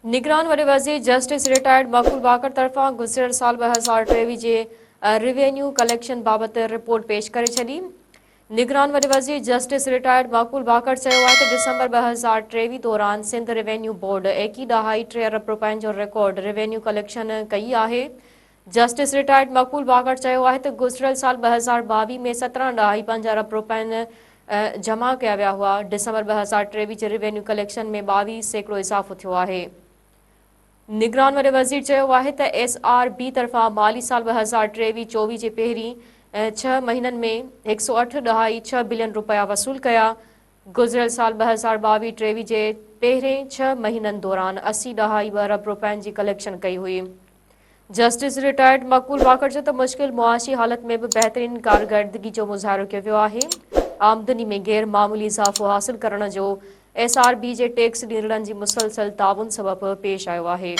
निगरान वॾे वज़ीर जस्टिस रिटायर्ड मक़बूल बाकर तरफ़ां गुज़िरियल साल 2023 जे रिवेन्यू कलेक्शन बाबति रिपोर्ट पेश करे छॾी। निगरान वॾे वज़ीर जस्टिस रिटायर्ड मक़बूल बाकर चयो आहे त डिसंबर 2023 दौरान सिंध रेवेन्यू बोर्ड 21.3 अरब रुपयनि जो रिकॉर्ड रेवेन्यू कलेक्शन कई आहे। जस्टिस रिटायर्ड मक़बूल बाकर चयो आहे त गुज़िरियल साल 2022 में 17.5 अरब रुपयनि जमा कया विया हुआ। डिसंबर 2023 जे रेवेन्यू कलेक्शन में 22% इज़ाफ़ो थियो आहे। निगरान वॾे वज़ीर चयो आहे त SRB तरफ़ां माली साल 2023-24 जे पहिरीं 6 महीननि में 108.6 बिलियन रुपया वसूल कया। गुज़िरियल साल 2022-23 जे पहिरें 6 महीननि दौरान 80.2 अरब रुपयनि जी कलेक्शन कई हुई। जस्टिस रिटायर्ड मक़बूल बाकर चयो त मुश्किल मुआशी हालत में बि बहितरीन कारकर्दगी जो मुज़ाहिरो कयो वियो आहे। आमदनी में गैर मामूली इज़ाफ़ो हासिल करण जो SRB जे टैक्स ॾींदड़नि जी मुसलसल ताउन सबबि पेश आयो आहे।